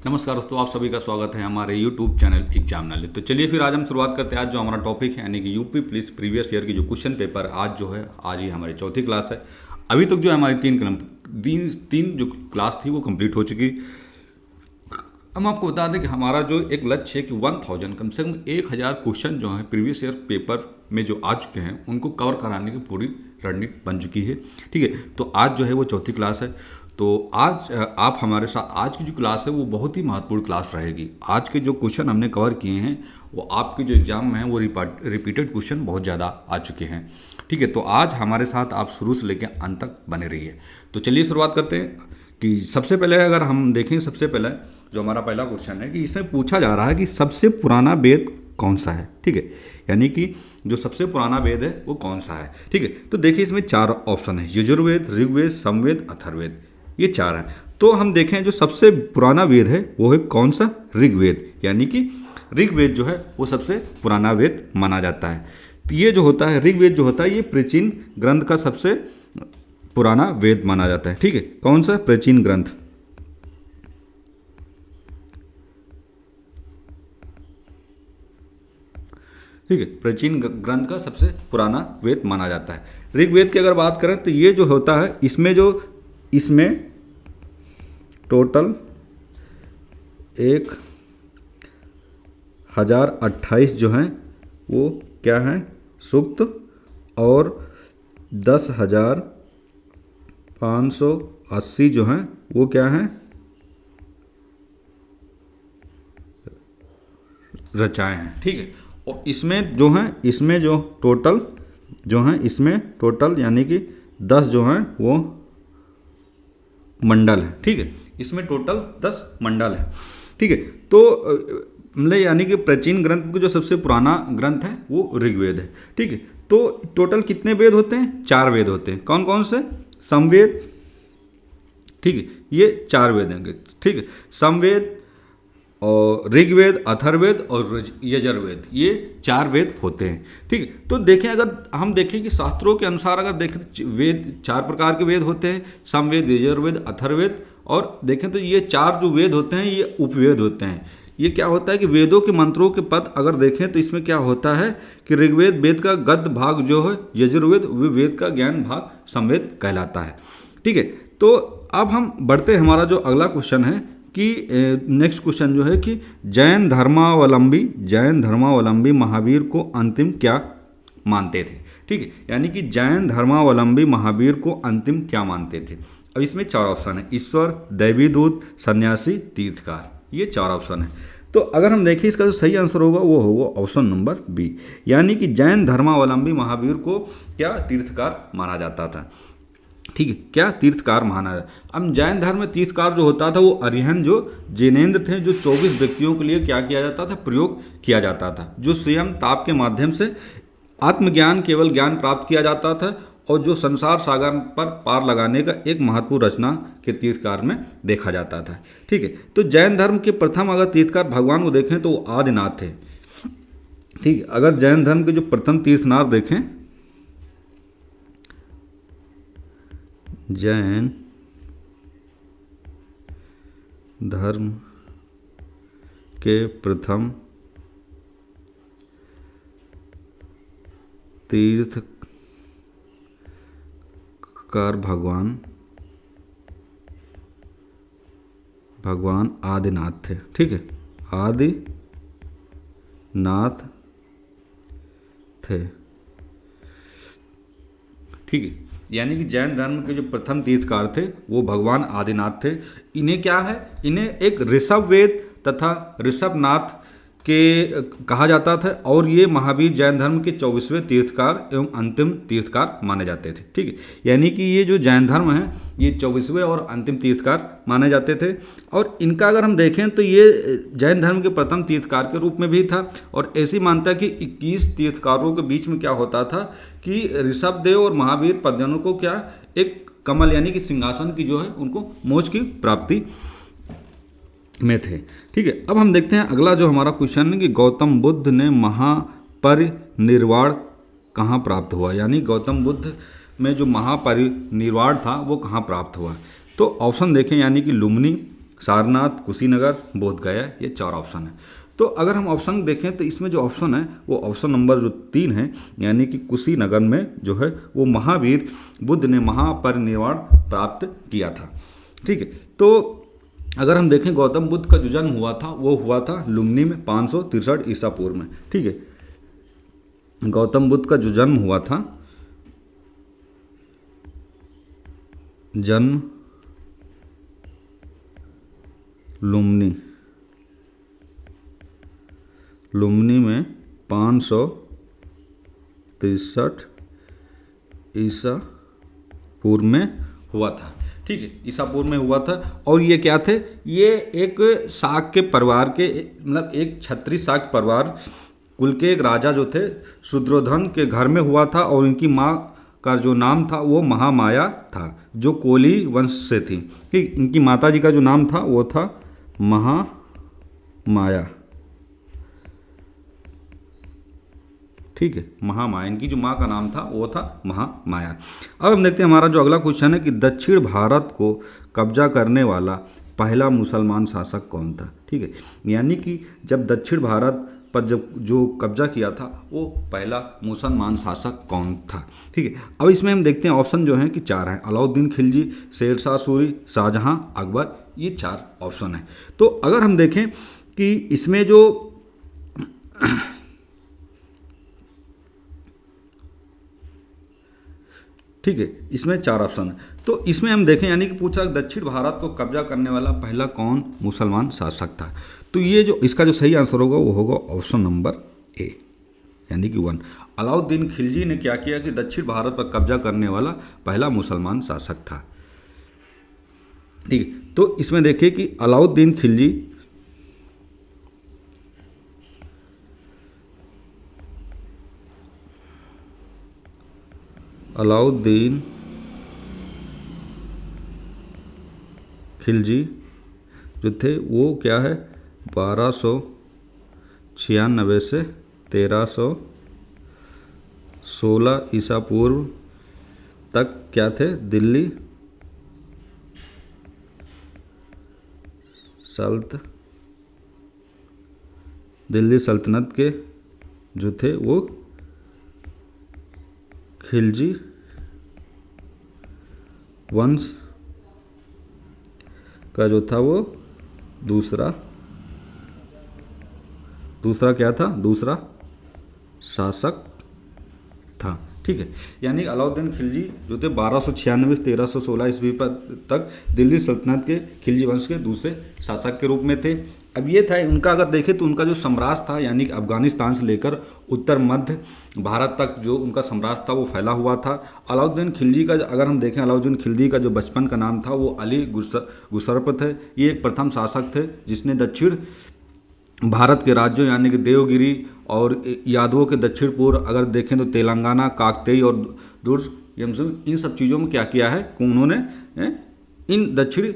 नमस्कार दोस्तों, आप सभी का स्वागत है हमारे YouTube चैनल एग्जाम नॉलेज। तो चलिए फिर आज हम शुरुआत करते हैं। आज जो हमारा टॉपिक है यानी कि यूपी पुलिस प्रीवियस ईयर की जो क्वेश्चन पेपर आज जो है, आज ही हमारी चौथी क्लास है। अभी तक जो है हमारी तीन जो क्लास थी वो कंप्लीट हो चुकी। हम आपको बता दें कि हमारा जो एक लक्ष्य है कि 1000 कम से कम 1000 क्वेश्चन जो है प्रीवियस ईयर पेपर में जो आ चुके हैं उनको कवर कराने की पूरी रणनीति बन चुकी है। ठीक है, तो आज जो है वो चौथी क्लास है। तो आज आप हमारे साथ, आज की जो क्लास है वो बहुत ही महत्वपूर्ण क्लास रहेगी। आज के जो क्वेश्चन हमने कवर किए हैं वो आपके जो एग्जाम में हैं वो रिपीटेड क्वेश्चन बहुत ज़्यादा आ चुके हैं। ठीक है, तो आज हमारे साथ आप शुरू से लेकर अंत तक बने रहिए। तो चलिए शुरुआत करते हैं कि सबसे पहले अगर हम देखें, सबसे पहले जो हमारा पहला क्वेश्चन है कि इसमें पूछा जा रहा है कि सबसे पुराना वेद कौन सा है। ठीक है, यानी कि जो सबसे पुराना वेद है वो कौन सा है। ठीक है, तो देखिए इसमें 4 ऑप्शन है, यजुर्वेद, ऋग्वेद, सामवेद, अथर्ववेद, ये 4 हैं। तो हम देखें जो सबसे पुराना वेद है वो है कौन सा, ऋग्वेद। यानी कि ऋग्वेद जो है वो सबसे पुराना वेद माना जाता है। तो ये जो होता है ऋग्वेद जो होता है ये प्राचीन ग्रंथ का सबसे पुराना वेद माना जाता है। ठीक है, कौन सा, प्राचीन ग्रंथ। ठीक है, प्राचीन ग्रंथ का सबसे पुराना वेद माना जाता है। ऋग्वेद की अगर बात करें तो ये जो होता है इसमें टोटल 1028 जो हैं वो क्या हैं, सूक्त, और 10,580 जो हैं वो क्या हैं, रचाएं हैं। ठीक है, और इसमें जो हैं, इसमें जो टोटल जो हैं, इसमें टोटल यानी कि 10 जो हैं वो मंडल है। ठीक है, इसमें टोटल 10 मंडल है। ठीक है, तो मतलब यानी कि प्राचीन ग्रंथ का जो सबसे पुराना ग्रंथ है वो ऋग्वेद है। ठीक है, तो टोटल कितने वेद होते हैं, 4 वेद होते हैं। कौन कौन से, समवेद, ठीक है, ये 4 वेद हैं। ठीक है, समवेद और ऋग्वेद, अथर्ववेद और यजुर्वेद, ये 4 वेद होते हैं। ठीक है, तो देखें, अगर हम देखें कि शास्त्रों के अनुसार अगर देखें तो वेद 4 प्रकार के वेद होते हैं, समवेद, यजुर्वेद, अथर्ववेद, और देखें तो ये 4 जो वेद होते हैं ये उपवेद होते हैं। ये क्या होता है कि वेदों के मंत्रों के पद अगर देखें तो इसमें क्या होता है कि ऋग्वेद वेद का गद्य भाग जो है, यजुर्वेद वो वेद का ज्ञान भाग समवेद कहलाता है। ठीक है, तो अब हम बढ़ते हैं, हमारा जो अगला क्वेश्चन है कि नेक्स्ट क्वेश्चन जो है कि जैन धर्मावलंबी महावीर को अंतिम क्या मानते थे। ठीक है, यानी कि जैन धर्मावलंबी महावीर को अंतिम क्या मानते थे। अब इसमें 4 ऑप्शन है, ईश्वर, दैवी दूत, सन्यासी, तीर्थकार, ये 4 ऑप्शन है। तो अगर हम देखें इसका जो सही आंसर होगा वो होगा ऑप्शन नंबर बी, यानी कि जैन धर्मावलंबी महावीर को क्या, तीर्थकार माना जाता था। ठीक है, क्या, तीर्थकार माना है। अब जैन धर्म में तीर्थकार जो होता था वो अरिहंत जो जैनेन्द्र थे, जो 24 व्यक्तियों के लिए क्या किया जाता था, प्रयोग किया जाता था, जो स्वयं ताप के माध्यम से आत्मज्ञान, केवल ज्ञान प्राप्त किया जाता था, और जो संसार सागर पर पार लगाने का एक महत्वपूर्ण रचना के तीर्थकार में देखा जाता था। ठीक है, तो जैन धर्म के प्रथम अगर तीर्थकार भगवान को देखें तो वो आदिनाथ थे। ठीक है, अगर जैन धर्म के जो प्रथम तीर्थनाथ देखें, जैन धर्म के प्रथम तीर्थकार भगवान आदिनाथ थे। ठीक है, आदिनाथ थे। ठीक है, यानी कि जैन धर्म के जो प्रथम तीर्थकार थे वो भगवान आदिनाथ थे। इन्हें क्या है, इन्हें एक ऋषभ वेद तथा ऋषभनाथ के कहा जाता था, और ये महावीर जैन धर्म के 24वें तीर्थकार एवं अंतिम तीर्थकार माने जाते थे। ठीक है, यानी कि ये जो जैन धर्म है ये 24वें और अंतिम तीर्थकार माने जाते थे। और इनका अगर हम देखें तो ये जैन धर्म के प्रथम तीर्थकार के रूप में भी था, और ऐसी मान्यता है कि 21 तीर्थकारों के बीच में क्या होता था कि ऋषभदेव और महावीर पद्मनु को क्या, एक कमल यानी कि सिंहासन की जो है उनको मोक्ष की प्राप्ति में थे। ठीक है, अब हम देखते हैं अगला जो हमारा क्वेश्चन है कि गौतम बुद्ध ने महापरिनिर्वाण कहाँ प्राप्त हुआ, यानी गौतम बुद्ध में जो महापरिनिर्वाण था वो कहाँ प्राप्त हुआ। तो ऑप्शन देखें, यानी कि लुम्बिनी, सारनाथ, कुशीनगर, बोध गया, ये 4 ऑप्शन है। तो अगर हम ऑप्शन देखें तो इसमें जो ऑप्शन है वो ऑप्शन नंबर जो 3 है, यानी कि कुशीनगर में जो है वो महावीर बुद्ध ने महापरिनिर्वाण प्राप्त किया था। ठीक है, तो अगर हम देखें गौतम बुद्ध का जो जन्म हुआ था वो हुआ था लुम्बिनी में 563 ईसा पूर्व में। ठीक है, गौतम बुद्ध का जो जन्म हुआ था, जन्म लुम्बिनी में 563 ईसा पूर्व में हुआ था। ठीक है, ईसा पूर्व में हुआ था। और ये क्या थे, ये एक शाक के परिवार के, मतलब एक क्षत्रिय शाक परिवार कुल के एक राजा जो थे शूद्रोधन के घर में हुआ था। और इनकी माँ का जो नाम था वो महामाया था, जो कोली वंश से थी। ठीक, इनकी माता जी का जो नाम था वो था महामाया। ठीक है, महामाया, इनकी जो माँ का नाम था वो था महामाया। अब हम देखते हैं हमारा जो अगला क्वेश्चन है कि दक्षिण भारत को कब्जा करने वाला पहला मुसलमान शासक कौन था। ठीक है, यानी कि जब दक्षिण भारत पर जब जो कब्जा किया था वो पहला मुसलमान शासक कौन था। ठीक है, अब इसमें हम देखते हैं ऑप्शन जो हैं कि 4 हैं, अलाउद्दीन खिलजी, शेरशाह सूरी, शाहजहां, अकबर, ये 4 ऑप्शन हैं। तो अगर हम देखें कि इसमें जो ठीक है, इसमें 4 ऑप्शन है। तो इसमें हम देखें, यानी कि पूछा दक्षिण भारत को कब्जा करने वाला पहला कौन मुसलमान शासक था। तो ये जो इसका जो सही आंसर होगा वो होगा ऑप्शन नंबर ए, यानी कि 1। अलाउद्दीन खिलजी ने क्या किया कि दक्षिण भारत पर कब्जा करने वाला पहला मुसलमान शासक था। ठीक है, तो इसमें देखिए कि अलाउद्दीन खिलजी जो थे वो क्या है 1296 से 1316 ईसा पूर्व तक क्या थे, दिल्ली सल्तनत के जो थे वो खिलजी वंश का जो था वो दूसरा क्या था, दूसरा शासक था। ठीक है, यानी अलाउद्दीन खिलजी जो थे 1296 से 1316 ईस्वी तक दिल्ली सल्तनत के खिलजी वंश के दूसरे शासक के रूप में थे। अब ये था उनका, अगर देखें तो उनका जो साम्राज्य था, यानी कि अफगानिस्तान से लेकर उत्तर मध्य भारत तक जो उनका साम्राज्य था वो फैला हुआ था। अलाउद्दीन खिलजी का अगर हम देखें, अलाउद्दीन खिलजी का जो बचपन का नाम था वो अली गुसरप थे। ये एक प्रथम शासक थे जिसने दक्षिण भारत के राज्यों यानी कि देवगिरी और यादवों के दक्षिण पूर्व अगर देखें तो तेलंगाना, काकतीय और दुर्ग, इन सब चीज़ों में क्या किया है कि उन्होंने इन दक्षिणी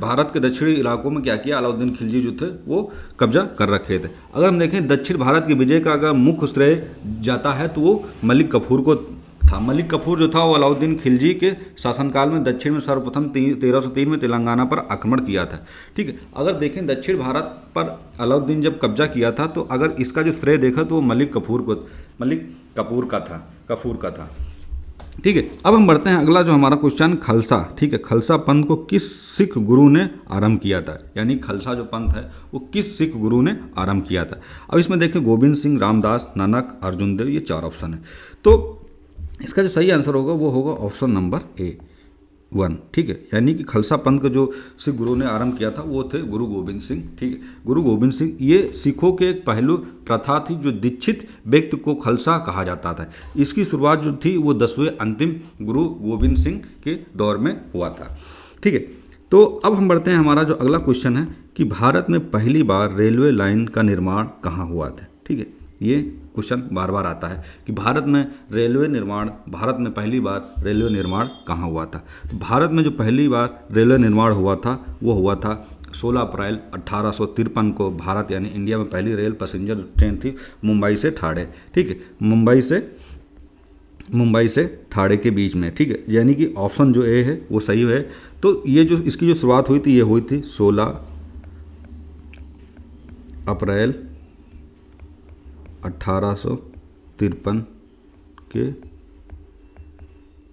भारत के दक्षिणी इलाकों में क्या किया, अलाउद्दीन खिलजी जो थे वो कब्जा कर रखे थे। अगर हम देखें दक्षिण भारत की विजय का अगर मुख्य श्रेय जाता है तो वो मलिक कफूर को था। मलिक कफूर जो था वो अलाउद्दीन खिलजी के शासनकाल में दक्षिण में सर्वप्रथम 1303 में तेलंगाना पर आक्रमण किया था। ठीक है, अगर देखें दक्षिण भारत पर अलाउद्दीन जब कब्जा किया था तो अगर इसका जो श्रेय देखा तो वो मलिक कफूर का था। ठीक है, अब हम बढ़ते हैं अगला जो हमारा क्वेश्चन खालसा। ठीक है, खालसा पंथ को किस सिख गुरु ने आरंभ किया था, यानी खालसा जो पंथ है वो किस सिख गुरु ने आरंभ किया था। अब इसमें देखें गोविंद सिंह, रामदास, नानक, अर्जुन देव, ये 4 ऑप्शन है। तो इसका जो सही आंसर होगा वो होगा ऑप्शन नंबर ए 1। ठीक है, यानी कि खालसा पंथ का जो सिख गुरु ने आरंभ किया था वो थे गुरु गोविंद सिंह। ठीक है, गुरु गोविंद सिंह ये सिखों के एक पहलू प्रथा थी जो दीक्षित व्यक्ति को खालसा कहा जाता था। इसकी शुरुआत जो थी वो 10वें अंतिम गुरु गोविंद सिंह के दौर में हुआ था। ठीक है, तो अब हम बढ़ते हैं, हमारा जो अगला क्वेश्चन है कि भारत में पहली बार रेलवे लाइन का निर्माण कहाँ हुआ था। ठीक है, ये क्वेश्चन बार बार आता है कि भारत में पहली बार रेलवे निर्माण कहाँ हुआ था। तो भारत में जो पहली बार रेलवे निर्माण हुआ था वो हुआ था 16 अप्रैल 1853 को। भारत यानी इंडिया में पहली रेल पैसेंजर ट्रेन थी मुंबई से ठाणे। ठीक है, मुंबई से मुंबई से ठाणे के बीच में, ठीक है। यानी कि ऑप्शन जो ए है वो सही है। तो ये जो इसकी जो शुरुआत हुई थी ये हुई थी 16 अप्रैल 1853 के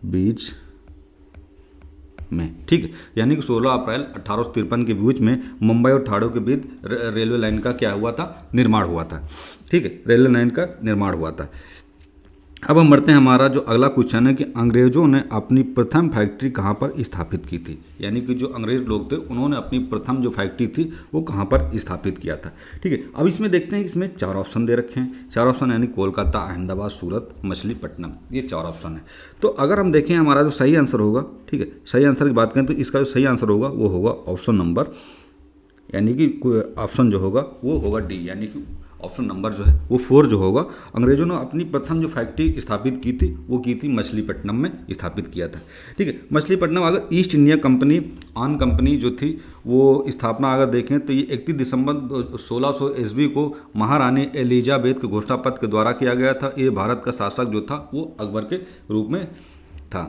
बीच में, ठीक है। यानी कि 16 अप्रैल 1853 के बीच में मुंबई और ठाणे के बीच रेलवे लाइन का क्या हुआ था, निर्माण हुआ था, ठीक है। रेलवे लाइन का निर्माण हुआ था। अब हम बढ़ते हैं, हमारा जो अगला क्वेश्चन है कि अंग्रेजों ने अपनी प्रथम फैक्ट्री कहाँ पर स्थापित की थी। यानी कि जो अंग्रेज लोग थे उन्होंने अपनी प्रथम जो फैक्ट्री थी वो कहाँ पर स्थापित किया था, ठीक है। अब इसमें देखते हैं कि इसमें 4 ऑप्शन दे रखे हैं। 4 ऑप्शन यानी कोलकाता, अहमदाबाद, सूरत, मछलीपट्टनम, ये 4 ऑप्शन है। तो अगर हम देखें हमारा जो सही आंसर होगा, ठीक है, सही आंसर की बात करें तो इसका जो सही आंसर होगा वो होगा ऑप्शन नंबर, यानी कि ऑप्शन जो होगा वो होगा डी, यानी कि ऑप्शन नंबर जो है वो 4 जो होगा। अंग्रेजों ने अपनी प्रथम जो फैक्ट्री स्थापित की थी वो की थी मछलीपट्टनम में स्थापित किया था, ठीक है। मछलीपट्टनम, अगर ईस्ट इंडिया कंपनी आन कंपनी जो थी वो स्थापना अगर देखें तो ये 31 दिसंबर 1600 ईस्वी को महारानी एलिजाबेथ के घोषणा पत्र के द्वारा किया गया था। ये भारत का शासक जो था वो अकबर के रूप में था,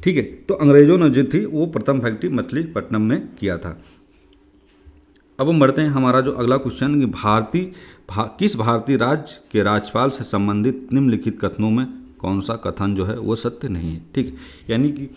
ठीक है। तो अंग्रेजों ने जो थी वो प्रथम फैक्ट्री मछलीपट्टनम में किया था। अब हम बढ़ते हैं, हमारा जो अगला क्वेश्चन कि किस भारतीय राज्य के राज्यपाल से संबंधित निम्नलिखित कथनों में कौन सा कथन जो है वो सत्य नहीं है, ठीक है। यानी कि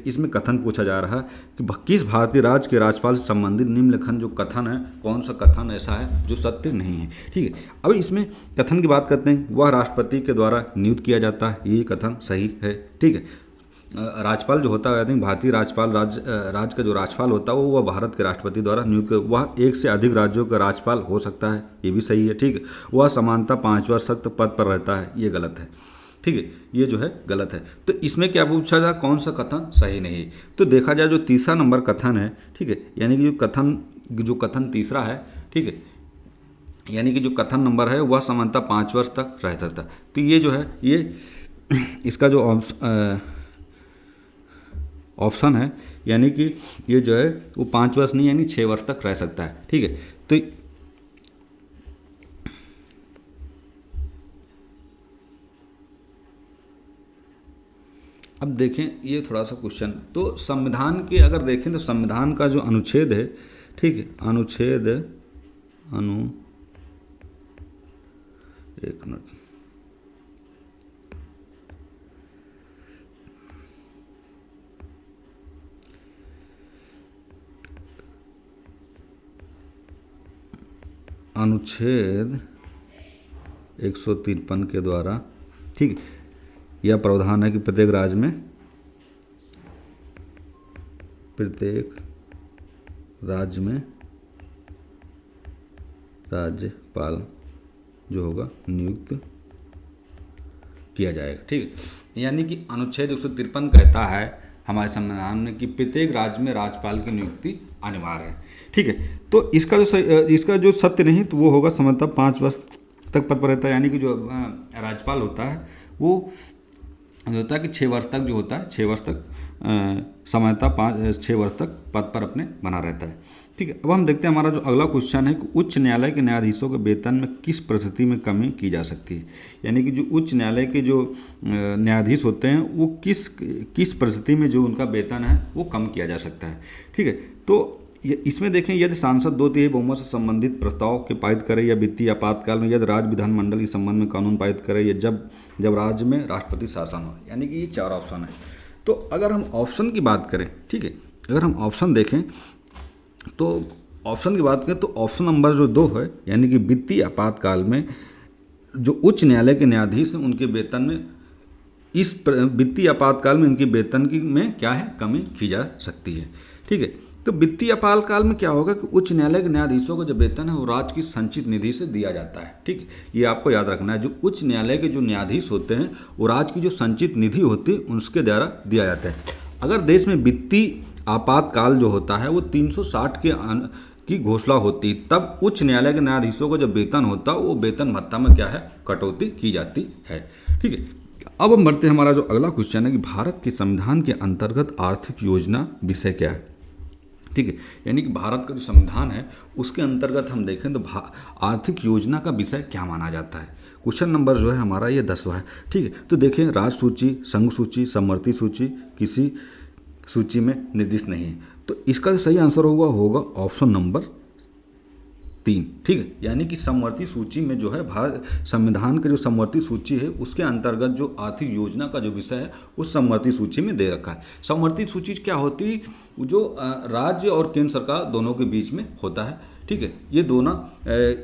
इसमें कथन पूछा जा रहा है कि किस भारतीय राज्य के राज्यपाल से संबंधित निम्नलिखित जो कथन है, कौन सा कथन ऐसा है जो सत्य नहीं है, ठीक है। अब इसमें कथन की बात करते हैं, वह राष्ट्रपति के द्वारा नियुक्त किया जाता है, ये कथन सही है, ठीक है। राज्यपाल जो होता है, आई थिंक भारतीय राज्यपाल राज्य का जो राज्यपाल होता है वो वह भारत के राष्ट्रपति द्वारा नियुक्त, वह एक से अधिक राज्यों का राज्यपाल हो सकता है, ये भी सही है, ठीक है। वह समानता 5 वर्ष तक पद पर रहता है, ये गलत है, ठीक है, ये जो है गलत है। तो इसमें क्या पूछा जाए, कौन सा कथन सही नहीं। तो देखा जाए जो तीसरा नंबर कथन है, ठीक है, यानी कि जो कथन तीसरा है, ठीक है, यानी कि जो कथन नंबर है वह समानता 5 वर्ष तक रहता था। तो ये जो है ये इसका जो ऑप्शन है, यानी कि ये जो है वो 5 वर्ष नहीं यानी 6 वर्ष तक रह सकता है, ठीक है। तो अब देखें ये थोड़ा सा क्वेश्चन, तो संविधान के अगर देखें तो संविधान का जो अनुच्छेद है, ठीक है, अनुच्छेद एक मिनट, अनुच्छेद 153 के द्वारा, ठीक है, यह प्रावधान है कि प्रत्येक राज्य में राज्यपाल जो होगा नियुक्त किया जाएगा, ठीक है। यानी कि अनुच्छेद 153 कहता है हमारे संविधान में कि प्रत्येक राज्य में राज्यपाल की नियुक्ति अनिवार्य है, ठीक है। तो इसका जो सत्य नहीं तो वो होगा समानता 5 वर्ष तक पद पर रहता है, यानी कि जो राज्यपाल होता है वो होता है कि 6 वर्ष तक जो होता है 6 वर्ष तक समानता 6 वर्ष तक पद पर अपने बना रहता है, ठीक है। अब हम देखते हैं हमारा जो अगला क्वेश्चन है कि उच्च न्यायालय के न्यायाधीशों के वेतन में किस परिस्थिति में कमी की जा सकती है। यानी कि जो उच्च न्यायालय के जो न्यायाधीश होते हैं वो किस परिस्थिति में जो उनका वेतन है वो कम किया जा सकता है, ठीक है। तो इसमें देखें, यदि सांसद 2/3 बहुमत से संबंधित प्रस्ताव के पारित करे, या वित्तीय आपातकाल में यदि राज्य विधानमंडल के संबंध में कानून पारित करे, या जब राज्य में राष्ट्रपति शासन हो, यानी कि ये 4 ऑप्शन है। तो अगर हम ऑप्शन की बात करें, ठीक है, अगर हम ऑप्शन देखें तो ऑप्शन की बात करें तो ऑप्शन नंबर जो 2 है, यानी कि वित्तीय आपातकाल में जो उच्च न्यायालय के न्यायाधीश हैं उनके वेतन में इस वित्तीय आपातकाल में उनके वेतन की में क्या है कमी की जा सकती है, ठीक है। तो वित्तीय आपातकाल में क्या होगा कि उच्च न्यायालय के न्यायाधीशों का जो वेतन है वो राज्य की संचित निधि से दिया जाता है, ठीक है। ये आपको याद रखना है, जो उच्च न्यायालय के जो न्यायाधीश होते हैं वो राज्य की जो संचित निधि होती है उसके द्वारा दिया जाता है। अगर देश में वित्तीय आपातकाल जो होता है वो 360 की घोषणा होती, तब उच्च न्यायालय के न्यायाधीशों का जो वेतन होता है वो वेतन भत्ता में क्या है कटौती की जाती है, ठीक है। अब हम बढ़ते हैं, हमारा जो अगला क्वेश्चन है कि भारत के संविधान के अंतर्गत आर्थिक योजना विषय क्या है, ठीक है। यानी कि भारत का जो संविधान है उसके अंतर्गत हम देखें तो आर्थिक योजना का विषय क्या माना जाता है, क्वेश्चन नंबर जो है हमारा ये 10वां है। ठीक है, तो देखें राज्य सूची, संघ सूची, समवर्ती सूची किसी सूची में निर्दिष्ट नहीं है। तो इसका सही आंसर होगा ऑप्शन नंबर 3। ठीक है, यानी कि समवर्ती सूची में जो है भारत संविधान के जो समवर्ती सूची है उसके अंतर्गत जो आर्थिक योजना का जो विषय है उस समवर्ती सूची में दे रखा है। समवर्ती सूची क्या होती है? जो राज्य और केंद्र सरकार दोनों के बीच में होता है। ठीक है, ये दोनों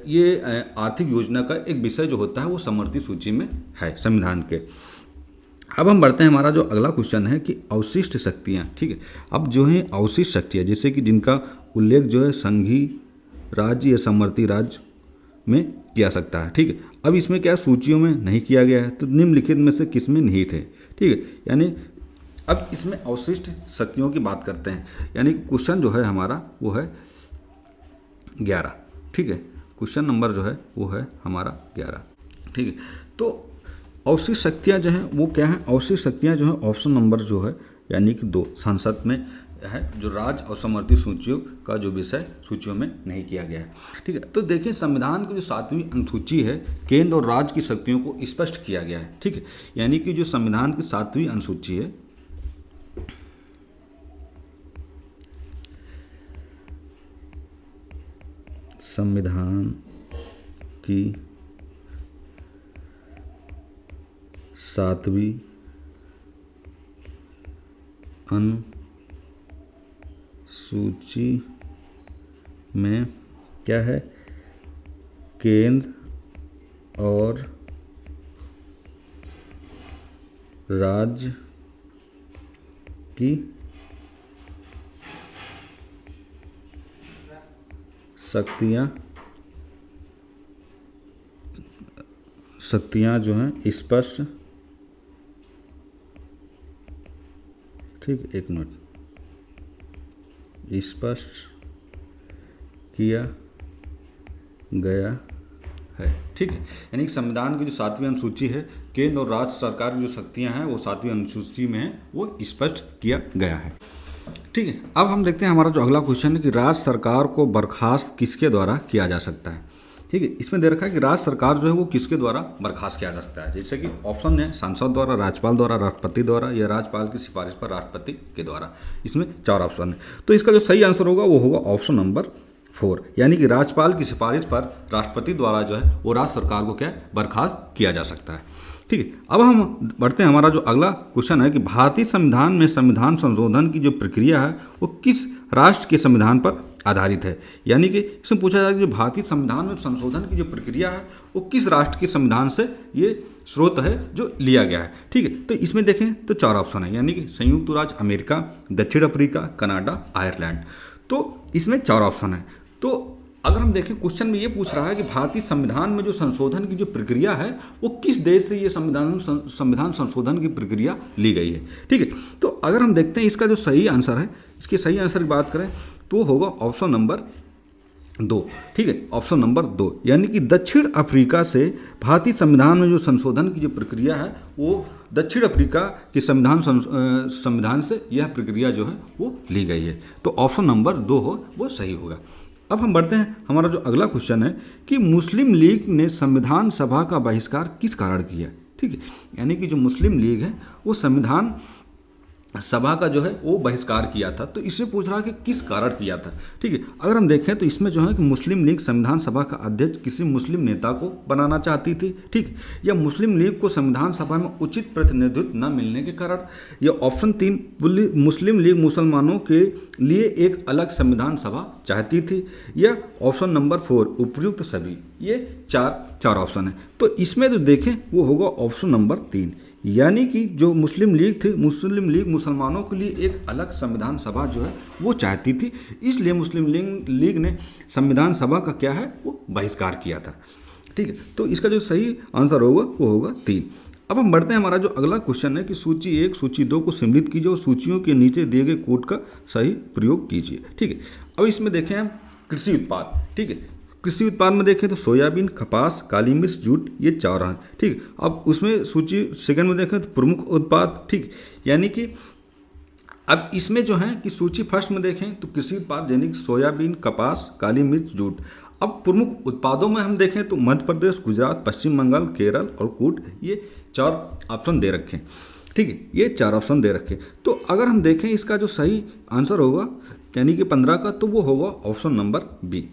ये आर्थिक योजना का एक विषय जो होता है वो समवर्ती सूची में है संविधान के। अब हम बढ़ते हैं, हमारा जो अगला क्वेश्चन है कि अवशिष्ट शक्तियाँ। ठीक है, अब जो है अवशिष्ट शक्तियाँ जैसे कि जिनका उल्लेख जो है संघीय राज्य या समवर्ती राज्य में किया सकता है। ठीक है, अब इसमें क्या सूचियों में नहीं किया गया है, तो निम्नलिखित में से किस में निहित है। ठीक है, यानी अब इसमें अवशिष्ट शक्तियों की बात करते हैं, यानी क्वेश्चन जो है हमारा वो है 11। ठीक है, क्वेश्चन नंबर जो है वो है हमारा 11। ठीक है, तो अवशिष्ट शक्तियाँ जो हैं वो क्या हैं? अवशिष्ट शक्तियाँ जो हैं ऑप्शन नंबर जो है यानी कि 2 संसद में है, जो राज्य और समवर्ती सूचियों का जो विषय सूचियों में नहीं किया गया है। ठीक है, तो देखिए संविधान की जो 7वीं अनुसूची है केंद्र और राज्य की शक्तियों को स्पष्ट किया गया है। ठीक है, यानी कि जो संविधान की 7वीं अनुसूची है संविधान की 7वीं अनुसूची में क्या है? केंद्र और राज्य की शक्तियाँ जो हैं स्पष्ट, ठीक, एक मिनट, स्पष्ट किया गया है। ठीक है, यानी कि संविधान की जो 7वीं अनुसूची है केंद्र और राज्य सरकार की जो शक्तियां हैं वो 7वीं अनुसूची में है, वो स्पष्ट किया गया है। ठीक है, अब हम देखते हैं हमारा जो अगला क्वेश्चन है कि राज्य सरकार को बर्खास्त किसके द्वारा किया जा सकता है। ठीक है, इसमें दे रखा है कि राज्य सरकार जो है वो किसके द्वारा बर्खास्त किया जा सकता है। जैसे कि ऑप्शन है सांसद द्वारा, राज्यपाल द्वारा, राष्ट्रपति द्वारा या राज्यपाल की सिफारिश पर राष्ट्रपति के द्वारा। इसमें 4 ऑप्शन है, तो इसका जो सही आंसर होगा वो होगा ऑप्शन नंबर 4, यानी कि राज्यपाल की सिफारिश पर राष्ट्रपति द्वारा जो है वो राज्य सरकार को क्या बर्खास्त किया जा सकता है। ठीक है, अब हम बढ़ते हैं, हमारा जो अगला क्वेश्चन है कि भारतीय संविधान में संविधान संशोधन की जो प्रक्रिया है वो किस राष्ट्र के संविधान पर आधारित है। यानी कि इसमें पूछा जाएगा कि जो भारतीय संविधान में संशोधन की जो प्रक्रिया है वो किस राष्ट्र के संविधान से ये स्रोत है जो लिया गया है। ठीक है, तो इसमें देखें तो 4 ऑप्शन है, यानी कि संयुक्त राज्य अमेरिका, दक्षिण अफ्रीका, कनाडा, आयरलैंड। तो इसमें 4 ऑप्शन है। तो अगर हम देखें क्वेश्चन में ये पूछ रहा है कि भारतीय संविधान में जो संशोधन की जो प्रक्रिया है वो किस देश से ये संविधान संशोधन की प्रक्रिया ली गई है। ठीक है, तो अगर हम देखते हैं इसका जो सही आंसर है, इसके सही आंसर की बात करें तो होगा ऑप्शन नंबर 2। ठीक है, ऑप्शन नंबर 2, यानी कि दक्षिण अफ्रीका से भारतीय संविधान में जो संशोधन की जो प्रक्रिया है वो दक्षिण अफ्रीका के संविधान से यह प्रक्रिया जो है वो ली गई है। तो ऑप्शन नंबर 2 हो वो सही होगा। अब हम बढ़ते हैं, हमारा जो अगला क्वेश्चन है कि मुस्लिम लीग ने संविधान सभा का बहिष्कार किस कारण किया। ठीक है, यानी कि जो मुस्लिम लीग है वो संविधान सभा का जो है वो बहिष्कार किया था। तो इसमें पूछ रहा है कि किस कारण किया था। ठीक है, अगर हम देखें तो इसमें जो है कि मुस्लिम लीग संविधान सभा का अध्यक्ष किसी मुस्लिम नेता को बनाना चाहती थी। ठीक, या मुस्लिम लीग को संविधान सभा में उचित प्रतिनिधित्व न मिलने के कारण, या ऑप्शन 3 मुस्लिम लीग मुसलमानों के लिए एक अलग संविधान सभा चाहती थी, या ऑप्शन नंबर 4 उपयुक्त सभी। ये चार ऑप्शन है। तो इसमें जो देखें वो होगा ऑप्शन नंबर 3, यानी कि जो मुस्लिम लीग थी, मुस्लिम लीग मुसलमानों के लिए एक अलग संविधान सभा जो है वो चाहती थी, इसलिए मुस्लिम लीग ने संविधान सभा का क्या है वो बहिष्कार किया था। ठीक है, तो इसका जो सही आंसर होगा वो होगा 3। अब हम बढ़ते हैं, हमारा जो अगला क्वेश्चन है कि सूची 1 सूची 2 को सम्मिलित कीजिए और सूचियों के नीचे दिए गए कोड का सही प्रयोग कीजिए। ठीक है, अब इसमें देखें हम कृषि उत्पाद। ठीक है, कृषि उत्पाद में देखें तो सोयाबीन, कपास, काली मिर्च, जूट, ये 4 हैं। ठीक, अब उसमें सूची सेकंड में देखें तो प्रमुख उत्पाद। ठीक, यानी कि अब इसमें जो है कि सूची फर्स्ट में देखें तो कृषि उत्पाद यानी कि सोयाबीन, कपास, काली मिर्च, जूट। अब प्रमुख उत्पादों में हम देखें तो मध्य प्रदेश, गुजरात, पश्चिम बंगाल, केरल और कूट, ये 4 ऑप्शन दे रखे हैं। ठीक है, ये 4 ऑप्शन दे रखे। तो अगर हम देखें इसका जो सही आंसर होगा यानी कि 15 का, तो वो होगा ऑप्शन नंबर बी।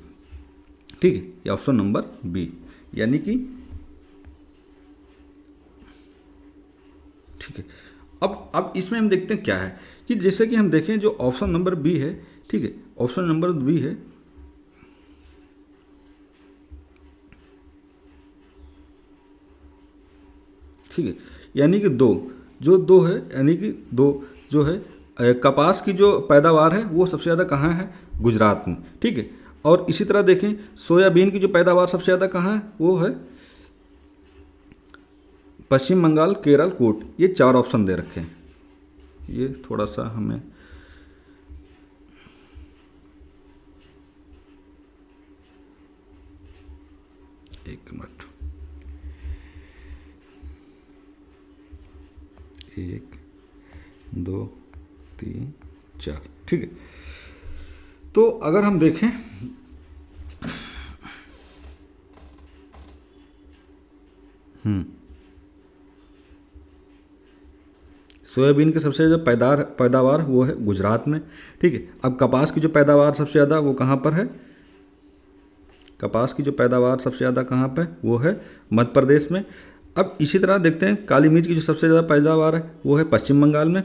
ठीक है, ये ऑप्शन नंबर बी यानी कि ठीक है। अब इसमें हम देखते हैं क्या है कि जैसे कि हम देखें जो ऑप्शन नंबर बी है, ठीक है, ऑप्शन नंबर बी है, ठीक है, यानी कि 2 जो 2 है, यानी कि 2 जो है कपास की जो पैदावार है वो सबसे ज़्यादा कहाँ है? गुजरात में। ठीक है, और इसी तरह देखें सोयाबीन की जो पैदावार सबसे ज़्यादा कहाँ है? वो है पश्चिम बंगाल, केरल, कूट। ये 4 ऑप्शन दे रखे हैं। ये थोड़ा सा हमें एक मिनट, 1 2 3 4, ठीक है। तो अगर हम देखें सोयाबीन की सबसे ज़्यादा पैदावार वो है गुजरात में। ठीक है, अब कपास की जो पैदावार सबसे ज़्यादा वो कहाँ पर है? कपास की जो पैदावार सबसे ज़्यादा कहाँ पे? वो है मध्य प्रदेश में। अब इसी तरह देखते हैं काली मिर्च की जो सबसे ज़्यादा पैदावार है वो है पश्चिम बंगाल में,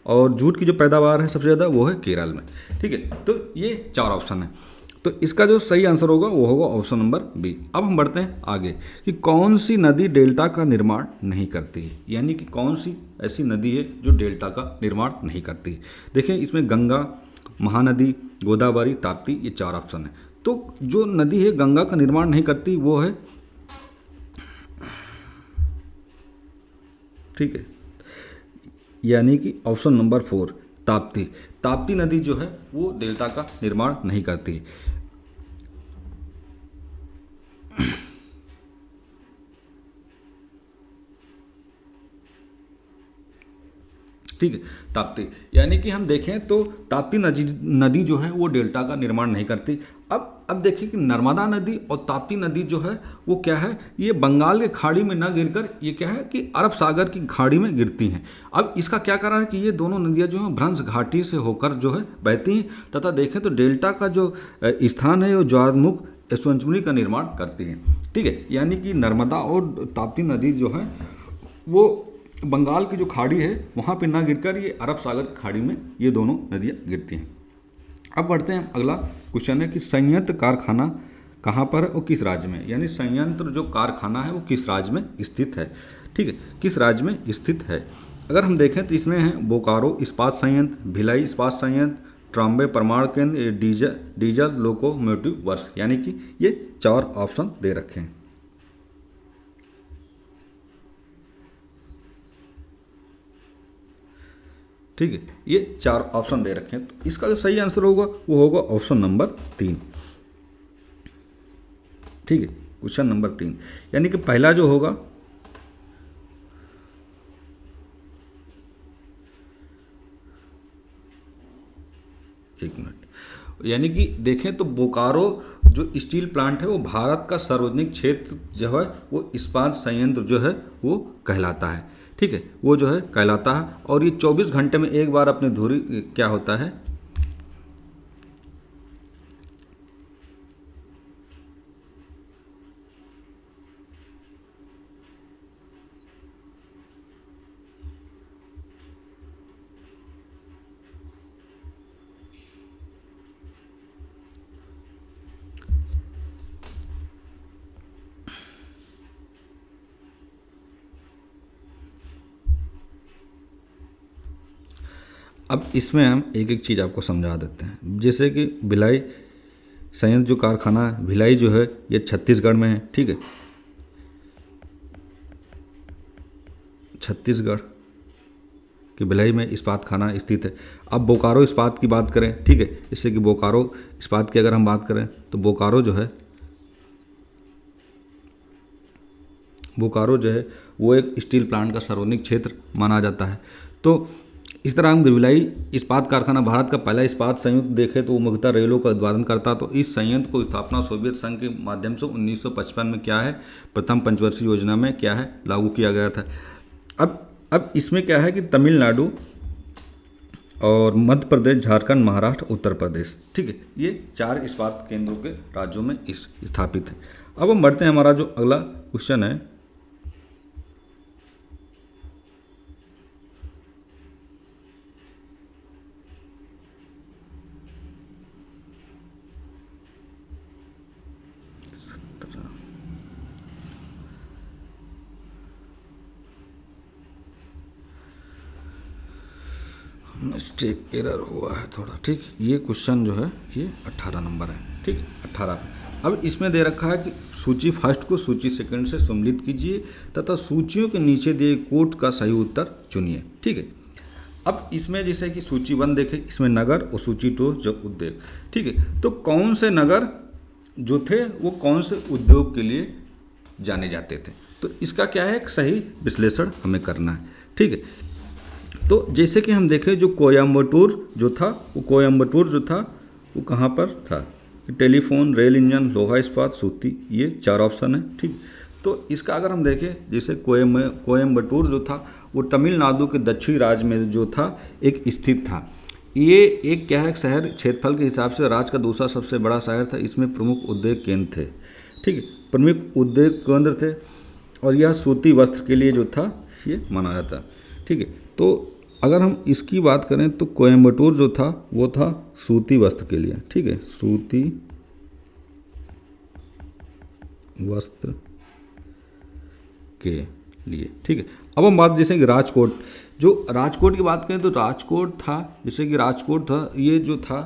और जूट की जो पैदावार है सबसे ज़्यादा वो है केरल में। ठीक है, तो ये 4 ऑप्शन है। तो इसका जो सही आंसर होगा वो होगा ऑप्शन नंबर बी। अब हम बढ़ते हैं आगे कि कौन सी नदी डेल्टा का निर्माण नहीं करती है, यानी कि कौन सी ऐसी नदी है जो डेल्टा का निर्माण नहीं करती है। देखें इसमें गंगा, महानदी, गोदावरी, ताप्ती, ये 4 ऑप्शन है। तो जो नदी है गंगा का निर्माण नहीं करती वो है, ठीक है, यानी कि ऑप्शन नंबर 4 ताप्ती। ताप्ती नदी जो है वो डेल्टा का निर्माण नहीं करती। ठीक है, ताप्ती, यानी कि हम देखें तो ताप्ती नदी जो है वो डेल्टा का निर्माण नहीं करती। अब देखिए कि नर्मदा नदी और ताप्ती नदी जो है वो क्या है, ये बंगाल के खाड़ी में ना गिरकर ये क्या है कि अरब सागर की खाड़ी में गिरती हैं। अब इसका क्या कारण है कि ये दोनों नदियां जो हैं भ्रंश घाटी से होकर जो है बहती हैं, तथा देखें तो डेल्टा का जो स्थान है वो ज्वारमुख स्वयंचमुनी का निर्माण करती हैं। ठीक है, यानी कि नर्मदा और ताप्ती नदी जो है वो बंगाल की जो खाड़ी है वहाँ पे ना गिरकर ये अरब सागर की खाड़ी में ये दोनों नदियाँ गिरती हैं। अब बढ़ते हैं, अगला क्वेश्चन है कि संयंत्र कारखाना कहाँ पर है और किस राज्य में, यानी संयंत्र जो कारखाना है वो किस राज्य में स्थित है। ठीक है, किस राज्य में स्थित है। अगर हम देखें तो इसमें है बोकारो इस्पात संयंत्र, भिलाई इस्पात संयंत्र, ट्राम्बे परमाणु केंद्र, डीजल लोकोमोटिव वर्क्स, यानी कि ये 4 ऑप्शन दे रखे हैं। ठीक है, ये 4 ऑप्शन दे रखे हैं। तो इसका जो सही आंसर होगा वो होगा ऑप्शन नंबर 3। ठीक है, क्वेश्चन नंबर 3, यानी कि पहला जो होगा, एक मिनट, यानी कि देखें तो बोकारो जो स्टील प्लांट है वो भारत का सार्वजनिक क्षेत्र जो है वो इस्पात संयंत्र जो है वो कहलाता है। ठीक है, वो जो है कहलाता है, और ये 24 घंटे में एक बार अपनी धुरी क्या होता है, अब इसमें हम एक एक चीज़ आपको समझा देते हैं। जैसे कि भिलाई संयंत्र जो कारखाना है, भिलाई जो है ये छत्तीसगढ़ में है। ठीक है, छत्तीसगढ़ कि भिलाई में इस्पात खाना स्थित है। अब बोकारो इस्पात की बात करें, ठीक है, इससे कि बोकारो इस्पात की अगर हम बात करें तो बोकारो जो है वो एक स्टील प्लांट का सार्वजनिक क्षेत्र माना जाता है। तो इस तरह हम भिलाई इस्पात कारखाना भारत का पहला इस्पात संयंत्र देखें तो वो मुख्यतः रेलों का उत्पादन करता। तो इस संयंत्र को स्थापना सोवियत संघ के माध्यम से 1955 में क्या है, प्रथम पंचवर्षीय योजना में क्या है, लागू किया गया था। अब इसमें क्या है कि तमिलनाडु और मध्य प्रदेश, झारखंड, महाराष्ट्र, उत्तर प्रदेश, ठीक है, ये 4 इस्पात केंद्रों के राज्यों में स्थापित है। अब हम बढ़ते हैं, हमारा जो अगला क्वेश्चन है, मिस्टेक एरर हुआ है थोड़ा, ठीक। ये क्वेश्चन जो है ये 18 नंबर है, ठीक, 18 पे। अब इसमें दे रखा है कि सूची फर्स्ट को सूची सेकंड से सम्मिलित कीजिए तथा सूचियों के नीचे दिए कोट का सही उत्तर चुनिए, ठीक है। अब इसमें जैसे कि सूची 1 देखें, इसमें नगर, और सूची 2 जब उद्योग, ठीक है। तो कौन से नगर जो थे वो कौन से उद्योग के लिए जाने जाते थे, तो इसका क्या है, एक सही विश्लेषण हमें करना है, ठीक है। तो जैसे कि हम देखें, जो कोयम्बटूर जो था वो कहाँ पर था, टेलीफोन, रेल इंजन, लोहा इस्पात, सूती, ये 4 ऑप्शन है, ठीक। तो इसका अगर हम देखें, जैसे कोयम्बटूर जो था वो तमिलनाडु के दक्षिणी राज्य में जो था एक स्थित था। ये एक क्या है, शहर क्षेत्रफल के हिसाब से राज्य का दूसरा सबसे बड़ा शहर था। इसमें प्रमुख उद्योग केंद्र थे, ठीक है, प्रमुख उद्योग केंद्र थे, और यह सूती वस्त्र के लिए जो था ये माना जाता, ठीक है। तो अगर हम इसकी बात करें तो कोयम्बटूर जो था वो था सूती वस्त्र के लिए, ठीक है, सूती वस्त्र के लिए, ठीक है। अब हम बात जैसे कि राजकोट की बात करें तो राजकोट था, जैसे कि राजकोट था, ये जो था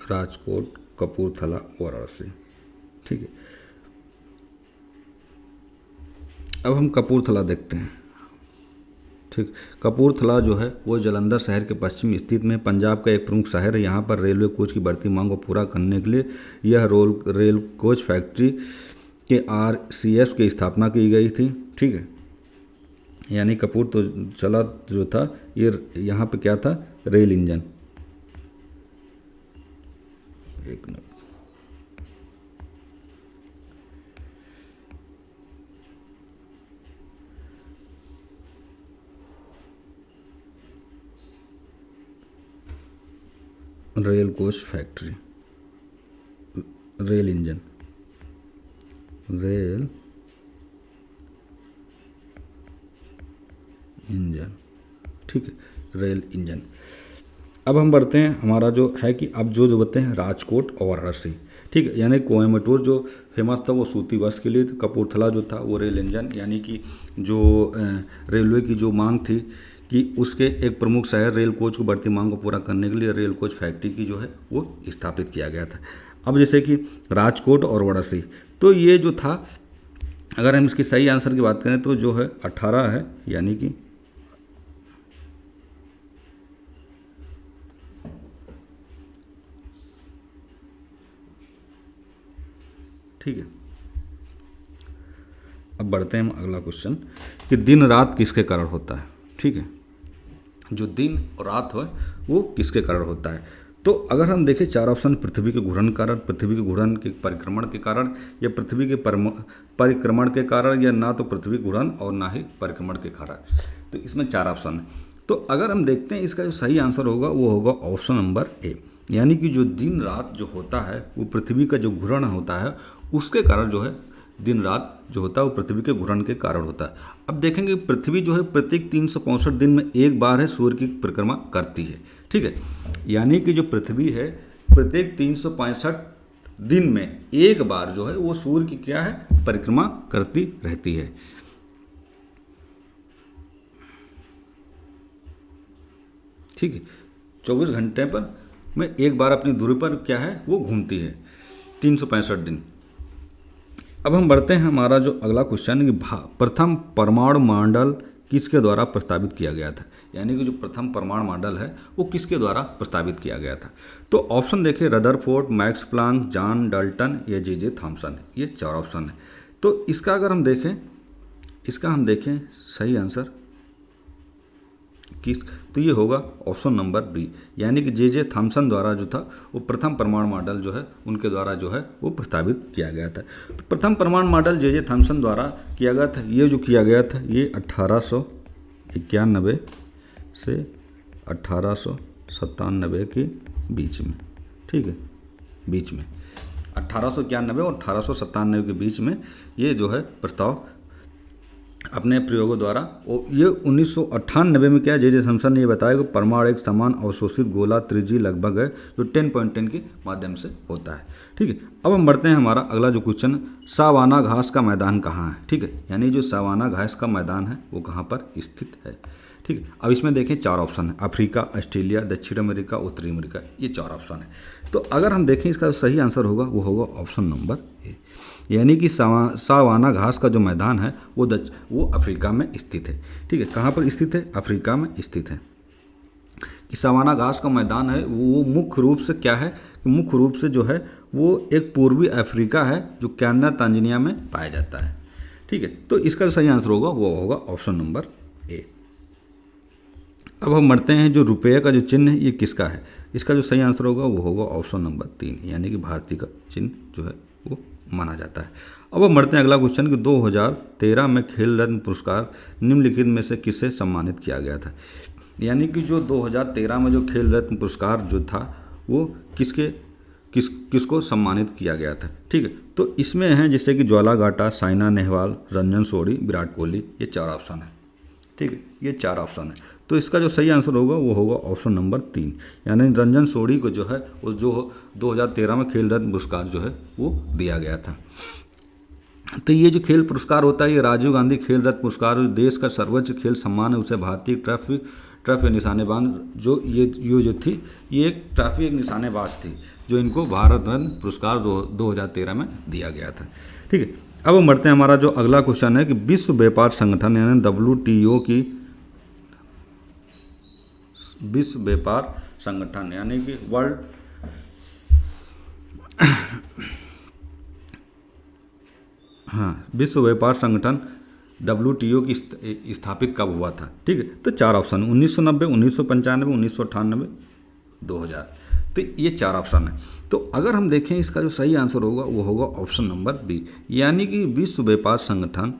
राजकोट, कपूरथला, वाराणसी, ठीक है। अब हम कपूरथला देखते हैं, ठीक। कपूरथला जो है वो जालंधर शहर के पश्चिम स्थित में पंजाब का एक प्रमुख शहर है। यहाँ पर रेलवे कोच की बढ़ती मांग को पूरा करने के लिए यह रेल कोच फैक्ट्री के RCF की स्थापना की गई थी, ठीक है। यानी कपूरथला जो था ये यहाँ पे क्या था, रेल इंजन, एक minute, rail coach factory, rail engine, ठीक है, रेल इंजन। अब हम बढ़ते हैं, हमारा जो है कि अब जो बताते हैं राजकोट और वाराणसी, ठीक है। यानी कोयम्बटूर जो फेमस था वो सूती वस्त्र के लिए, कपूरथला जो था वो रेल इंजन, यानी कि जो रेलवे की जो मांग थी कि उसके एक प्रमुख शहर रेल कोच को बढ़ती मांग को पूरा करने के लिए रेल कोच फैक्ट्री की जो है वो स्थापित किया गया था। अब जैसे कि राजकोट और वाराणसी, तो ये जो था, अगर हम इसकी सही आंसर की बात करें तो जो है 18 है, यानी कि ठीक है। अब बढ़ते हैं हम अगला क्वेश्चन कि दिन रात किसके कारण होता है, ठीक है। जो दिन और रात है वो किसके कारण होता है, तो अगर हम देखें 4 ऑप्शन, पृथ्वी के घूर्णन कारण, पृथ्वी के घूर्णन के परिक्रमण के कारण, या पृथ्वी के परिक्रमण के कारण, या ना तो पृथ्वी घूर्णन और ना ही परिक्रमण के कारण। तो इसमें 4 ऑप्शन है। तो अगर हम देखते हैं इसका जो सही आंसर होगा वो होगा ऑप्शन नंबर ए, यानी कि जो दिन रात जो होता है वो पृथ्वी का जो घूर्णन होता है उसके कारण जो है दिन रात जो होता है वो पृथ्वी के घूर्णन के कारण होता है। अब देखेंगे पृथ्वी जो है प्रत्येक 365 दिन में एक बार है सूर्य की परिक्रमा करती है, ठीक है। यानी कि जो पृथ्वी है प्रत्येक 365 दिन में एक बार जो है वो सूर्य की क्या है, परिक्रमा करती रहती है, ठीक है। 24 घंटे पर में एक बार अपनी दूरी पर क्या है वो घूमती है 365 दिन। अब हम बढ़ते हैं, हमारा जो अगला क्वेश्चन है कि प्रथम परमाणु मंडल किसके द्वारा प्रस्तावित किया गया था, यानी कि जो प्रथम परमाणु मॉडल है वो किसके द्वारा प्रस्तावित किया गया था। तो ऑप्शन देखिए, Rutherford, max Planck, John Dalton या जे थॉमसन, ये 4 ऑप्शन है। तो इसका अगर हम देखें सही आंसर किस, तो ये होगा ऑप्शन नंबर बी, यानी कि जे थॉमसन द्वारा जो था वो प्रथम परमाणु मॉडल जो है उनके द्वारा जो है वो प्रस्तावित किया गया था। तो प्रथम परमाणु मॉडल जे थॉमसन द्वारा किया गया था। ये जो किया गया था ये 1891 से 1897 के बीच में, ठीक है, बीच में 1891 और 1897 के बीच में ये जो है प्रस्ताव अपने प्रयोगों द्वारा, और ये 1998 में क्या जे थॉमसन ने ये बताया कि परमाणु एक समान अवशोषित गोला त्रिज्यीय लगभग है जो 10.10 के माध्यम से होता है, ठीक है। अब हम बढ़ते हैं, हमारा अगला जो क्वेश्चन, सावाना घास का मैदान कहाँ है, ठीक है, यानी जो सावाना घास का मैदान है वो कहाँ पर स्थित है, ठीक है। अब इसमें देखें 4 ऑप्शन है, अफ्रीका, ऑस्ट्रेलिया, दक्षिण अमेरिका, उत्तरी अमेरिका, ये 4 ऑप्शन है। तो अगर हम देखें इसका सही आंसर होगा वो होगा ऑप्शन नंबर ए, यानी कि सावाना घास का जो मैदान है वो अफ्रीका में स्थित है, ठीक है। कहाँ पर स्थित है, अफ्रीका में स्थित है। कि सावाना घास का मैदान है वो मुख्य रूप से क्या है, कि मुख्य रूप से जो है वो एक पूर्वी अफ्रीका है जो केन्या, तांजानिया में पाया जाता है, ठीक है। तो इसका सही आंसर होगा वो होगा ऑप्शन नंबर ए। अब हम बढ़ते हैं, जो रुपये का जो चिन्ह है ये किसका है, इसका जो सही आंसर होगा वो होगा ऑप्शन नंबर 3, यानी कि भारतीय का चिन्ह जो है वो माना जाता है। अब हम बढ़ते हैं अगला क्वेश्चन कि 2013 में खेल रत्न पुरस्कार निम्नलिखित में से किसे सम्मानित किया गया था, यानी कि जो 2013 में जो खेल रत्न पुरस्कार जो था वो किसको सम्मानित किया गया था, ठीक है। तो इसमें हैं जैसे कि ज्वाला घाटा, साइना नेहवाल, रंजन सोढ़ी, विराट कोहली, ये 4 ऑप्शन है, ठीक है, ये 4 ऑप्शन है। तो इसका जो सही आंसर होगा वो होगा ऑप्शन नंबर 3, यानी रंजन सोढ़ी को जो है वो जो 2013 में खेल रत्न पुरस्कार जो है वो दिया गया था। तो ये जो खेल पुरस्कार होता है ये राजीव गांधी खेल रत्न पुरस्कार, जो देश का सर्वोच्च खेल सम्मान है, उसे भारतीय ट्रॉफी निशानेबाज जो थी, ये एक ट्रॉफी एक निशानेबाज थी जो इनको भारत रत्न पुरस्कार 2013 में दिया गया था, ठीक है। अब हम बढ़ते हैं, हमारा जो अगला क्वेश्चन है कि विश्व व्यापार संगठन यानी WTO की, विश्व व्यापार संगठन यानी कि वर्ल्ड विश्व व्यापार संगठन WTO की स्थापित कब हुआ था, ठीक है। तो 4 ऑप्शन, 1990, 1995, 1998, 2000, तो ये 4 ऑप्शन है। तो अगर हम देखें इसका जो सही आंसर होगा वो होगा ऑप्शन नंबर बी, यानी कि विश्व व्यापार संगठन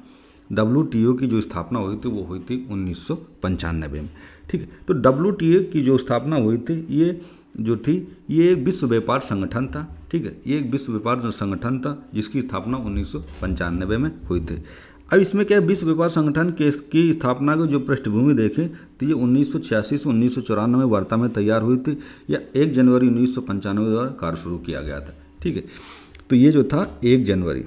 WTO की जो स्थापना हुई थी वो हुई थी 1995 में, ठीक है। तो WTO की जो स्थापना हुई थी ये जो थी ये एक विश्व व्यापार संगठन था, ठीक है, ये एक विश्व व्यापार संगठन था जिसकी स्थापना 1995 में हुई थी। अब इसमें क्या है, विश्व व्यापार संगठन की स्थापना की जो पृष्ठभूमि देखें तो ये 1986 से 1994 में वार्ता में तैयार हुई थी, या 1 जनवरी 1995 द्वारा कार्य शुरू किया गया था, ठीक है। तो ये जो था 1 जनवरी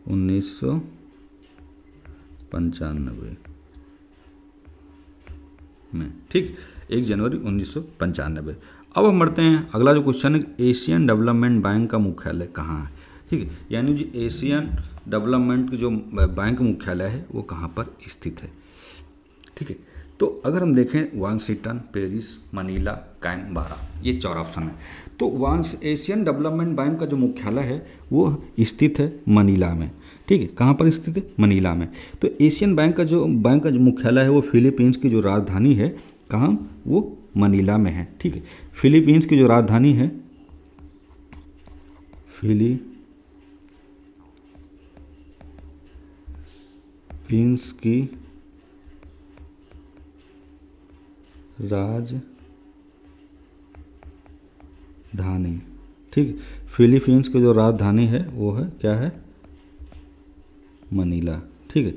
1995 में, ठीक, 1 जनवरी 1995। अब हम बढ़ते हैं, अगला जो क्वेश्चन है एशियन डेवलपमेंट बैंक का मुख्यालय कहाँ है, ठीक है, यानी जो एशियन डेवलपमेंट की जो बैंक मुख्यालय है वो कहाँ पर स्थित है, ठीक है। तो अगर हम देखें वाशिंगटन, पेरिस, मनीला, कैनबरा, ये 4 ऑप्शन है। तो एशियन डेवलपमेंट बैंक का जो मुख्यालय है वो स्थित है मनीला में, ठीक है, कहाँ पर स्थित है, मनीला में। तो एशियन बैंक का जो मुख्यालय है वो फिलीपींस की जो राजधानी है कहाँ, वो मनीला में है, ठीक है। फिलीपींस की जो राजधानी है, फिलीपींस की राजधानी, ठीक, फिलीपींस की जो राजधानी है वो है क्या है, मनीला, ठीक है।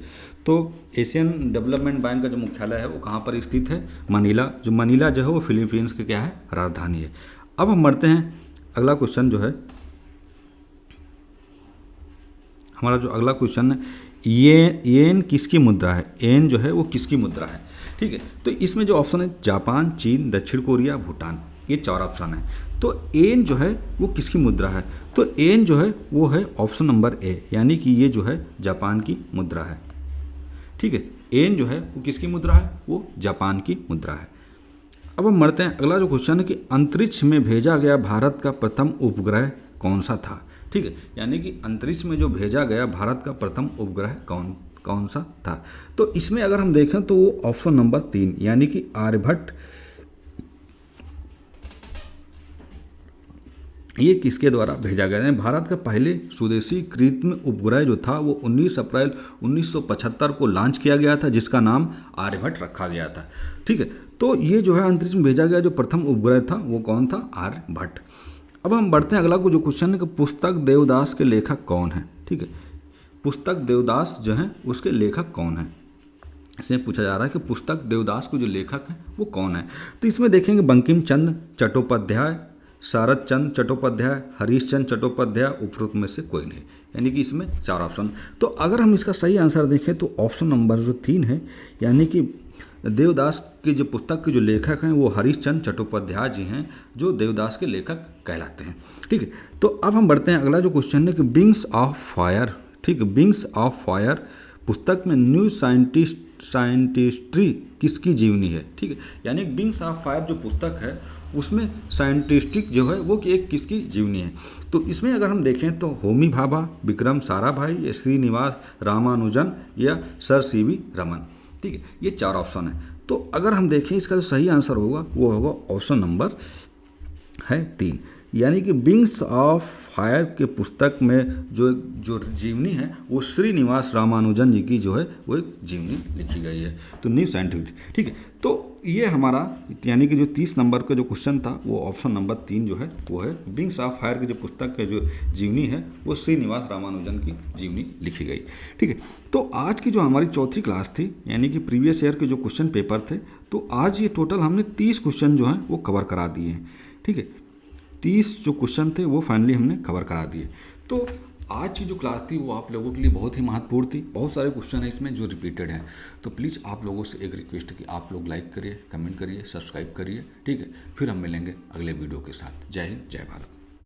तो एशियन डेवलपमेंट बैंक का जो मुख्यालय है वो कहाँ पर स्थित है, मनीला। जो मनीला जो है वो फिलीपींस की क्या है, राजधानी है। अब हम बढ़ते हैं, अगला क्वेश्चन जो है हमारा जो अगला क्वेश्चन है येन किसकी मुद्रा है, येन जो है वो किसकी मुद्रा है, ठीक है। तो इसमें जो ऑप्शन है जापान, चीन, दक्षिण कोरिया, भूटान, ये 4 ऑप्शन है। तो तो एन जो है वो किसकी मुद्रा है? तो एन जो है वो है ऑप्शन नंबर ए, यानी कि ये जो है जापान की मुद्रा है। ठीक है, एन जो है वो किसकी मुद्रा है? वो जापान की मुद्रा है। अब हम बढ़ते हैं, अगला जो क्वेश्चन है कि अंतरिक्ष में भेजा गया भारत का प्रथम उपग्रह कौन सा था? ठीक है, यानी कि अंतरिक्ष में जो भेजा गया भारत का प्रथम उपग्रह कौन सा था? तो इसमें अगर हम देखें तो वो ऑप्शन नंबर 3 यानी कि आर्यभट्ट, ये किसके द्वारा भेजा गया? यानी भारत का पहले स्वदेशी कृत्रिम उपग्रह जो था वो 19 अप्रैल 1975 को लॉन्च किया गया था, जिसका नाम आर्यभट्ट रखा गया था। ठीक है, तो ये जो है अंतरिक्ष में भेजा गया जो प्रथम उपग्रह था वो कौन था? आर्यभट्ट। अब हम बढ़ते हैं अगला को जो क्वेश्चन है कि पुस्तक देवदास के लेखक कौन है? ठीक है, पुस्तक देवदास जो है उसके लेखक कौन है? इसमें पूछा जा रहा है कि पुस्तक देवदास के जो लेखक हैं वो कौन है? तो इसमें देखेंगे बंकिम चंद्र चट्टोपाध्याय, शरद चंद्र चट्टोपाध्याय, हरीश चंद्र चट्टोपाध्याय, उपरोक्त में से कोई नहीं, यानी कि इसमें 4 ऑप्शन। तो अगर हम इसका सही आंसर देखें तो ऑप्शन नंबर जो 3 है, यानी कि देवदास की जो पुस्तक के जो लेखक हैं वो हरीश चंद्र चट्टोपाध्याय जी हैं, जो देवदास के लेखक कहलाते हैं। ठीक है, तो अब हम बढ़ते हैं अगला जो क्वेश्चन है कि विंग्स ऑफ फायर। ठीक है, विंग्स ऑफ फायर पुस्तक में न्यू साइंटिस्ट्री किसकी जीवनी है? ठीक है, यानी विंग्स ऑफ फायर जो पुस्तक है उसमें साइंटिस्टिक जो है वो एक किसकी जीवनी है? तो इसमें अगर हम देखें तो होमी भाभा, विक्रम साराभाई, या श्रीनिवास रामानुजन, या सर सीवी रमन। ठीक है, ये 4 ऑप्शन है। तो अगर हम देखें इसका जो सही आंसर होगा वो होगा ऑप्शन नंबर है 3, यानी कि विंग्स ऑफ फायर के पुस्तक में जो जीवनी है वो श्रीनिवास रामानुजन जी की जो है वो एक जीवनी लिखी गई है। तो न्यू साइंटिफिक। ठीक है, तो ये हमारा यानी कि जो 30 नंबर का जो क्वेश्चन था वो ऑप्शन नंबर 3 जो है वो है विंग्स ऑफ फायर की जो पुस्तक के जो जीवनी है वो श्रीनिवास रामानुजन की जीवनी लिखी गई। ठीक है, तो आज की जो हमारी चौथी क्लास थी यानी कि प्रीवियस ईयर के जो क्वेश्चन पेपर थे, तो आज ये टोटल हमने 30 क्वेश्चन जो हैं वो कवर करा दिए हैं। ठीक है, 30 जो क्वेश्चन थे वो फाइनली हमने कवर करा दिए। तो आज की जो क्लास थी वो आप लोगों के लिए बहुत ही महत्वपूर्ण थी। बहुत सारे क्वेश्चन हैं इसमें जो रिपीटेड हैं, तो प्लीज़ आप लोगों से एक रिक्वेस्ट है कि आप लोग लाइक करिए, कमेंट करिए, सब्सक्राइब करिए। ठीक है, फिर हम मिलेंगे अगले वीडियो के साथ। जय हिंद, जय भारत।